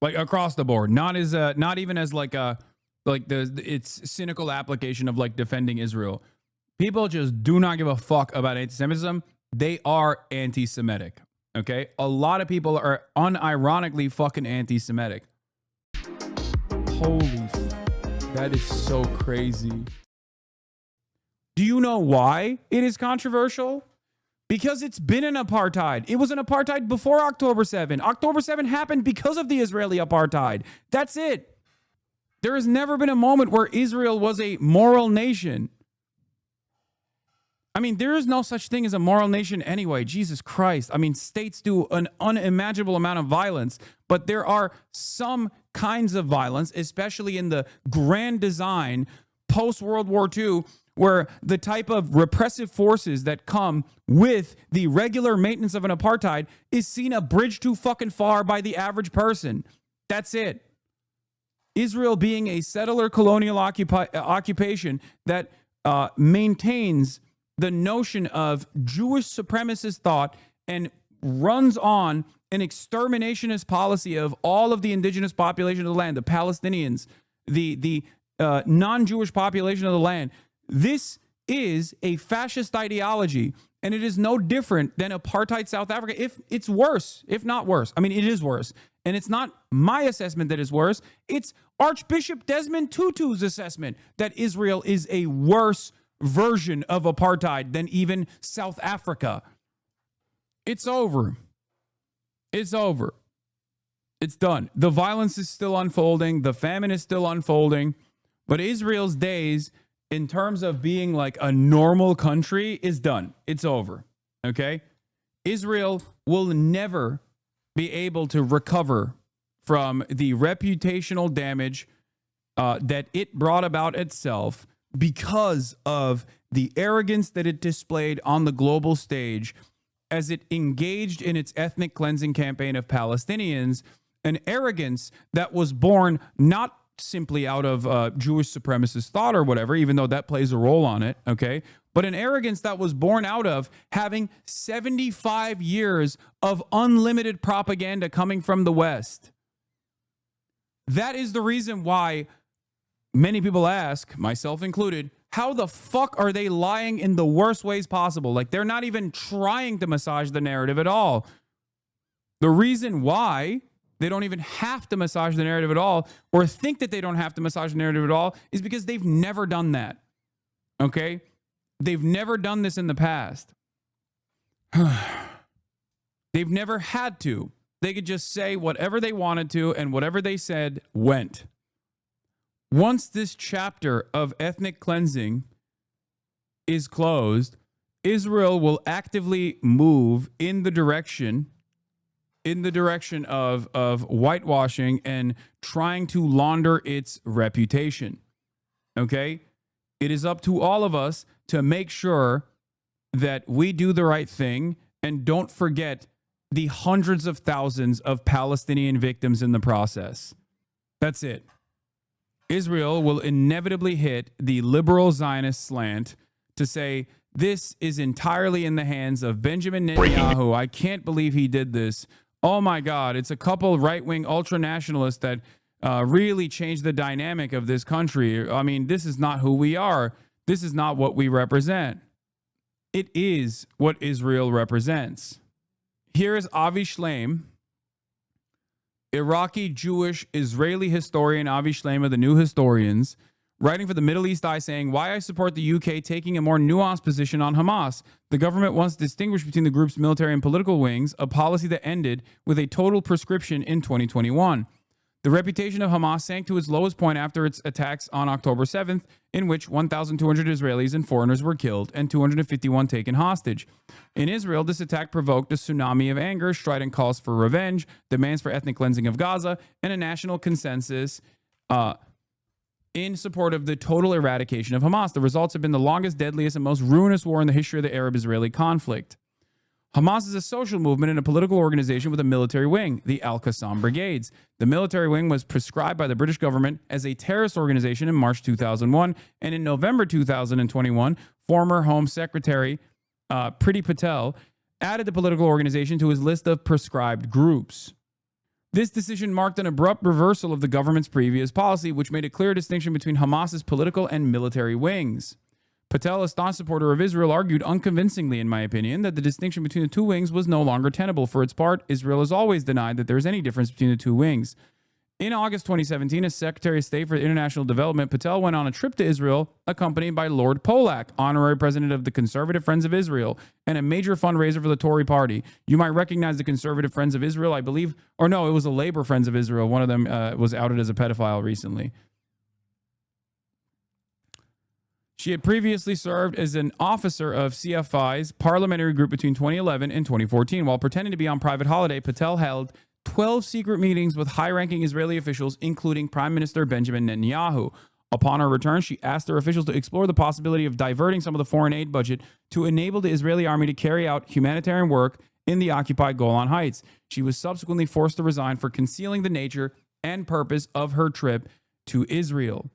like across the board, not even as like its cynical application of like defending Israel. People just do not give a fuck about anti-Semitism. They are anti-Semitic. Okay, a lot of people are unironically fucking anti-Semitic. Holy, that is so crazy. Do you know why it is controversial? Because it's been an apartheid. It was an apartheid before October 7. October 7 happened because of the Israeli apartheid. That's it. There has never been a moment where Israel was a moral nation. I mean, there is no such thing as a moral nation anyway. Jesus Christ. I mean, states do an unimaginable amount of violence, but there are some kinds of violence, especially in the grand design post-World War II, where the type of repressive forces that come with the regular maintenance of an apartheid is seen a bridge too fucking far by the average person. That's it. Israel being a settler colonial occupation that maintains the notion of Jewish supremacist thought and runs on an exterminationist policy of all of the indigenous population of the land, the Palestinians, the non-Jewish population of the land. This is a fascist ideology, and it is no different than apartheid South Africa. If it's worse, if not worse. I mean, it is worse. And it's not my assessment that is worse. It's Archbishop Desmond Tutu's assessment that Israel is a worse version of apartheid than even South Africa. It's over. It's over. It's done. The violence is still unfolding. The famine is still unfolding. But Israel's days, in terms of being like a normal country, is done. It's over. Okay? Israel will never be able to recover from the reputational damage that it brought about itself because of the arrogance that it displayed on the global stage as it engaged in its ethnic cleansing campaign of Palestinians, an arrogance that was born not simply out of Jewish supremacist thought or whatever, even though that plays a role on it, okay? But an arrogance that was born out of having 75 years of unlimited propaganda coming from the West. That is the reason why many people ask, myself included, how the fuck are they lying in the worst ways possible? Like, they're not even trying to massage the narrative at all. The reason why they don't even have to massage the narrative at all, or think that they don't have to massage the narrative at all, is because they've never done that. Okay? They've never done this in the past. They've never had to. They could just say whatever they wanted to, and whatever they said went. Once this chapter of ethnic cleansing is closed, Israel will actively move in the direction of whitewashing and trying to launder its reputation. Okay? It is up to all of us to make sure that we do the right thing and don't forget the hundreds of thousands of Palestinian victims in the process. That's it. Israel will inevitably hit the liberal Zionist slant to say, this is entirely in the hands of Benjamin Netanyahu. I can't believe he did this. Oh my God, it's a couple right-wing ultra-nationalists that really changed the dynamic of this country. I mean, this is not who we are. This is not what we represent. It is what Israel represents. Here is Avi Shleim, Iraqi Jewish Israeli historian Avi Shleim of the New Historians, writing for the Middle East Eye, saying, why I support the UK taking a more nuanced position on Hamas. The government wants to distinguish between the group's military and political wings, a policy that ended with a total proscription in 2021. The reputation of Hamas sank to its lowest point after its attacks on October 7th, in which 1,200 Israelis and foreigners were killed and 251 taken hostage. In Israel, this attack provoked a tsunami of anger, strident calls for revenge, demands for ethnic cleansing of Gaza, and a national consensus in support of the total eradication of Hamas. The results have been the longest, deadliest, and most ruinous war in the history of the Arab-Israeli conflict. Hamas is a social movement and a political organization with a military wing, the Al-Qassam Brigades. The military wing was prescribed by the British government as a terrorist organization in March 2001, and in November 2021, former Home Secretary Priti Patel added the political organization to his list of prescribed groups. This decision marked an abrupt reversal of the government's previous policy, which made a clear distinction between Hamas's political and military wings. Patel, a staunch supporter of Israel, argued unconvincingly, in my opinion, that the distinction between the two wings was no longer tenable. For its part, Israel has always denied that there is any difference between the two wings. In August 2017, as Secretary of State for International Development, Patel went on a trip to Israel, accompanied by Lord Polak, honorary president of the Conservative Friends of Israel, and a major fundraiser for the Tory party. You might recognize the Conservative Friends of Israel, I believe, or no, it was the Labor Friends of Israel. One of them was outed as a pedophile recently. She had previously served as an officer of CFI's parliamentary group between 2011 and 2014. While pretending to be on private holiday, Patel held 12 secret meetings with high-ranking Israeli officials, including Prime Minister Benjamin Netanyahu. Upon her return, she asked her officials to explore the possibility of diverting some of the foreign aid budget to enable the Israeli army to carry out humanitarian work in the occupied Golan Heights. She was subsequently forced to resign for concealing the nature and purpose of her trip to Israel.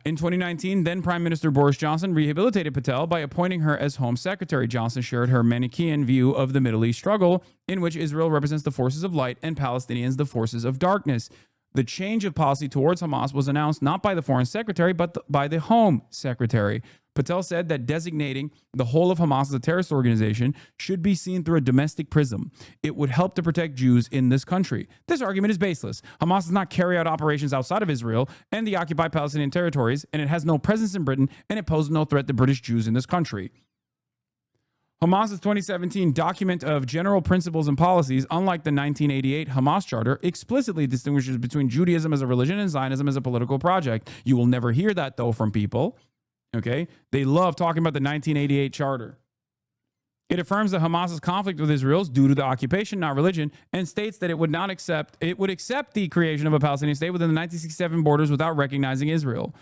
In 2019, then Prime Minister Boris Johnson rehabilitated Patel by appointing her as Home Secretary. Johnson shared her Manichaean view of the Middle East struggle, in which Israel represents the forces of light and Palestinians the forces of darkness. The change of policy towards Hamas was announced not by the Foreign Secretary, but by the Home Secretary. Patel said that designating the whole of Hamas as a terrorist organization should be seen through a domestic prism. It would help to protect Jews in this country. This argument is baseless. Hamas does not carry out operations outside of Israel and the occupied Palestinian territories, and it has no presence in Britain, and it poses no threat to British Jews in this country. Hamas's 2017 document of general principles and policies, unlike the 1988 Hamas Charter, explicitly distinguishes between Judaism as a religion and Zionism as a political project. You will never hear that, though, from people. Okay? They love talking about the 1988 Charter. It affirms that Hamas's conflict with Israel is due to the occupation, not religion, and states that it would accept the creation of a Palestinian state within the 1967 borders without recognizing Israel.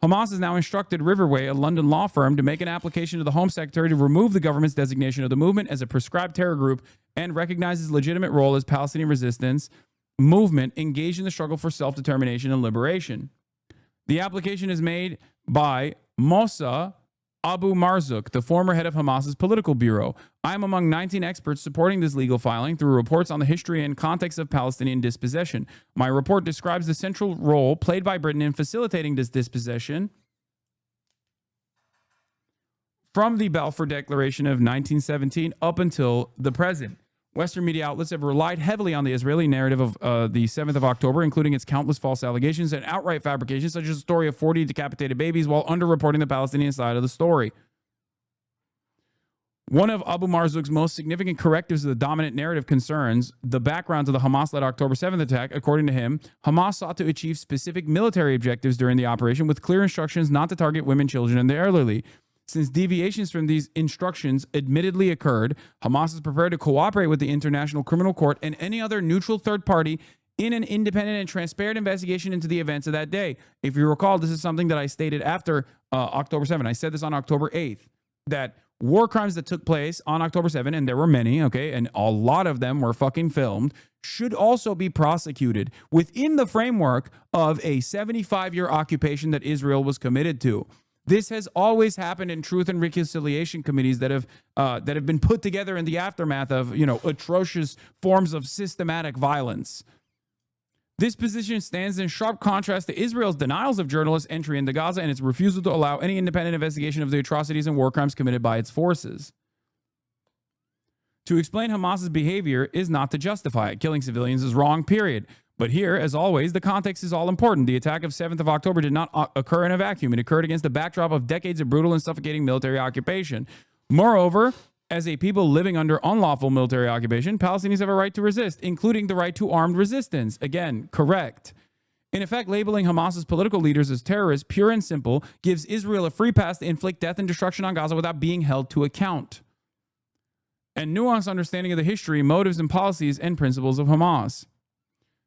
Hamas has now instructed Riverway, a London law firm, to make an application to the Home Secretary to remove the government's designation of the movement as a prescribed terror group and recognize its legitimate role as Palestinian resistance movement engaged in the struggle for self-determination and liberation. The application is made by Mossa Abu Marzouk, the former head of Hamas's political bureau. I am among 19 experts supporting this legal filing through reports on the history and context of Palestinian dispossession. My report describes the central role played by Britain in facilitating this dispossession from the Balfour Declaration of 1917 up until the present. Western media outlets have relied heavily on the Israeli narrative of the 7th of October, including its countless false allegations and outright fabrications, such as the story of 40 decapitated babies, while underreporting the Palestinian side of the story. One of Abu Marzouk's most significant correctives of the dominant narrative concerns the background to the Hamas-led October 7th attack. According to him, Hamas sought to achieve specific military objectives during the operation with clear instructions not to target women, children, and the elderly. Since deviations from these instructions admittedly occurred, Hamas is prepared to cooperate with the International Criminal Court and any other neutral third party in an independent and transparent investigation into the events of that day. If you recall, this is something that I stated after October 7th. I said this on October 8th, that war crimes that took place on October 7th, and there were many, okay, and a lot of them were fucking filmed, should also be prosecuted within the framework of a 75-year occupation that Israel was committed to. This has always happened in truth and reconciliation committees that have been put together in the aftermath of, atrocious forms of systematic violence. This position stands in sharp contrast to Israel's denials of journalists' entry into Gaza and its refusal to allow any independent investigation of the atrocities and war crimes committed by its forces. To explain Hamas's behavior is not to justify it. Killing civilians is wrong, period. But here, as always, the context is all important. The attack of 7th of October did not occur in a vacuum. It occurred against the backdrop of decades of brutal and suffocating military occupation. Moreover, as a people living under unlawful military occupation, Palestinians have a right to resist, including the right to armed resistance. Again, correct. In effect, labeling Hamas's political leaders as terrorists, pure and simple, gives Israel a free pass to inflict death and destruction on Gaza without being held to account. And nuanced understanding of the history, motives, and policies and principles of Hamas.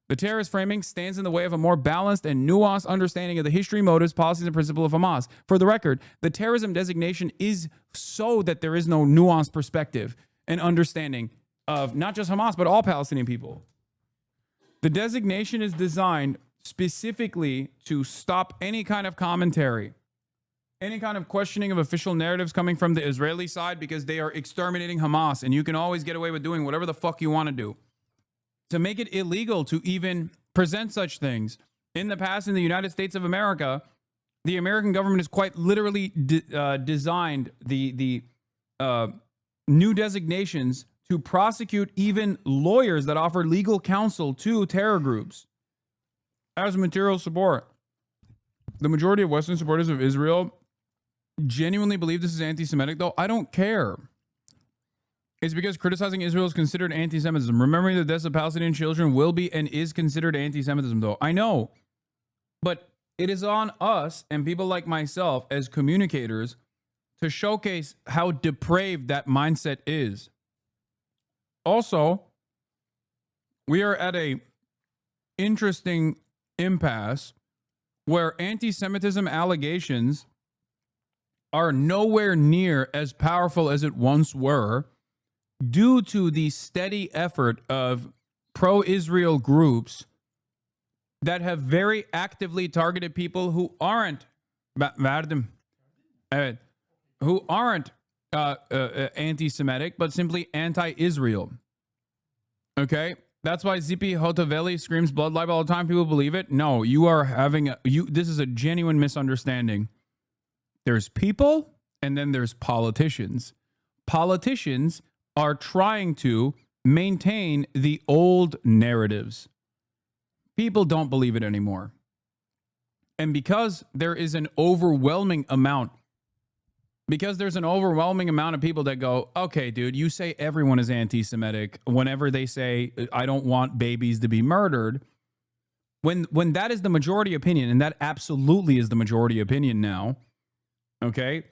The terrorist framing stands in the way of a more balanced and nuanced understanding of the history, motives, policies, and principles of Hamas. For the record, the terrorism designation is so that there is no nuanced perspective and understanding of not just Hamas, but all Palestinian people. The designation is designed specifically to stop any kind of commentary, any kind of questioning of official narratives coming from the Israeli side, because they are exterminating Hamas, and you can always get away with doing whatever the fuck you want to do. to make it illegal to even present such things. In the past, in the United States of America, the American government has quite literally designed the new designations to prosecute even lawyers that offer legal counsel to terror groups as material support. The majority of Western supporters of Israel genuinely believe this is anti-Semitic, though. I don't care. It's because criticizing Israel is considered anti-Semitism. Remembering the deaths of Palestinian children will be and is considered anti-Semitism, though. I know. But it is on us and people like myself as communicators to showcase how depraved that mindset is. Also, we are at a interesting impasse where anti-Semitism allegations are nowhere near as powerful as it once were due to the steady effort of pro-Israel groups that have very actively targeted people who aren't anti-Semitic, but simply anti-Israel. Okay? That's why Zippy Hotoveli screams blood libel all the time. People believe it. No, you are having this is a genuine misunderstanding. There's people and then there's politicians. Politicians are trying to maintain the old narratives. People don't believe it anymore. And because there's an overwhelming amount of people that go, okay, dude, you say everyone is anti-Semitic whenever they say, I don't want babies to be murdered. When that is the majority opinion, and that absolutely is the majority opinion now, okay,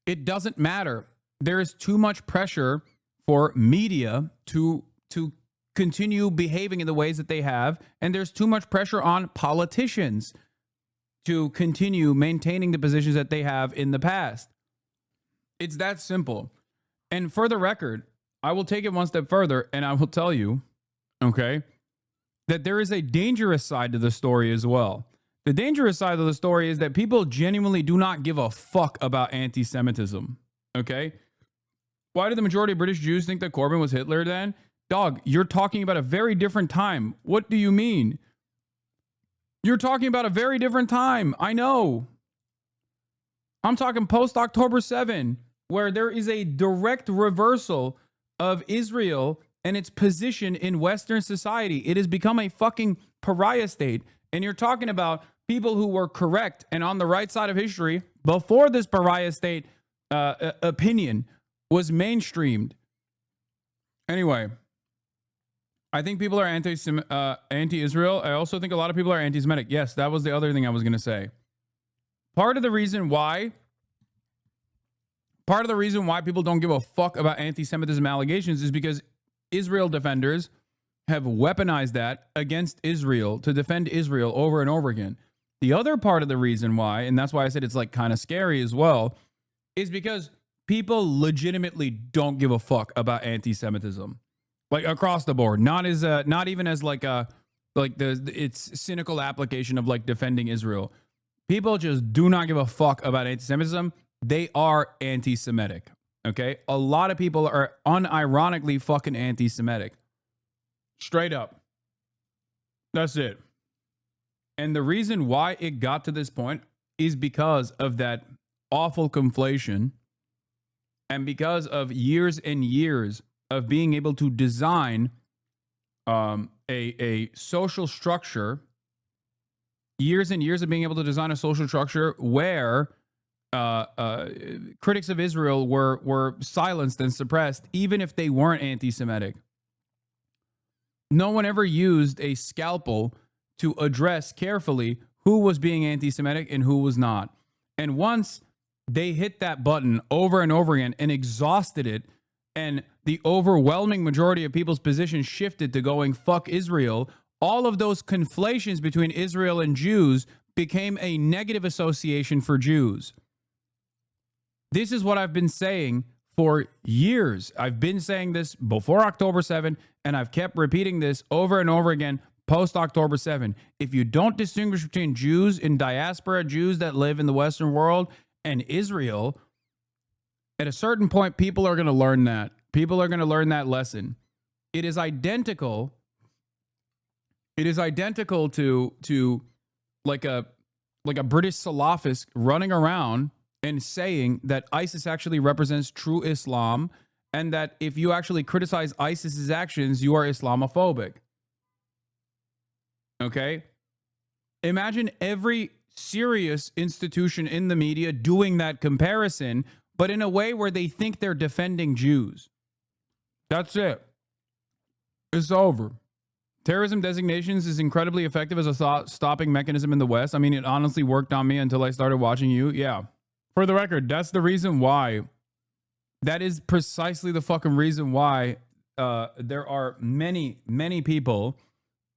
it doesn't matter. There is too much pressure for media to continue behaving in the ways that they have, and there's too much pressure on politicians to continue maintaining the positions that they have in the past. It's that simple. And for the record, I will take it one step further, and I will tell you, okay, that there is a dangerous side to the story as well. The dangerous side of the story is that people genuinely do not give a fuck about anti-Semitism, okay? Why do the majority of British Jews think that Corbyn was Hitler then? Dog, you're talking about a very different time. What do you mean? You're talking about a very different time. I know. I'm talking post-October 7, where there is a direct reversal of Israel and its position in Western society. It has become a fucking pariah state. And you're talking about people who were correct and on the right side of history before this pariah state opinion was mainstreamed. Anyway, I think people are anti-Israel. I also think a lot of people are anti-Semitic. Yes, that was the other thing I was going to say. Part of the reason why people don't give a fuck about anti-Semitism allegations is because Israel defenders have weaponized that against Israel to defend Israel over and over again. The other part of the reason why, and that's why I said it's like kind of scary as well, is because people legitimately don't give a fuck about anti-Semitism, like across the board. Not even as its cynical application of like defending Israel. People just do not give a fuck about anti-Semitism. They are anti-Semitic. Okay, a lot of people are unironically fucking anti-Semitic. Straight up. That's it. And the reason why it got to this point is because of that awful conflation and because of years and years of being able to design a social structure, years and years of being able to design a social structure where critics of Israel were silenced and suppressed, even if they weren't anti-Semitic. No one ever used a scalpel to address carefully who was being anti-Semitic and who was not. And once they hit that button over and over again and exhausted it, and the overwhelming majority of people's position shifted to going fuck Israel, all of those conflations between Israel and Jews became a negative association for Jews. This is what I've been saying for years. I've been saying this before October 7, and I've kept repeating this over and over again post October 7. If you don't distinguish between Jews in diaspora, Jews that live in the Western world, and Israel, at a certain point, people are going to learn that. People are going to learn that lesson. it is identical. It is identical to like a British Salafist running around and saying that ISIS actually represents true Islam, and that if you actually criticize ISIS's actions, you are Islamophobic. Okay? Imagine every serious institution in the media doing that comparison, but in a way where they think they're defending Jews. That's it. It's over. Terrorism designations is incredibly effective as a stopping mechanism in the West. I mean, it honestly worked on me until I started watching you. Yeah. For the record, that's the reason why. That is precisely the fucking reason why there are many, many people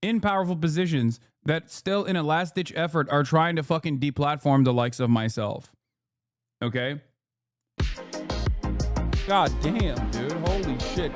in powerful positions that still, in a last-ditch effort, are trying to fucking deplatform the likes of myself. Okay? God damn, dude. Holy shit.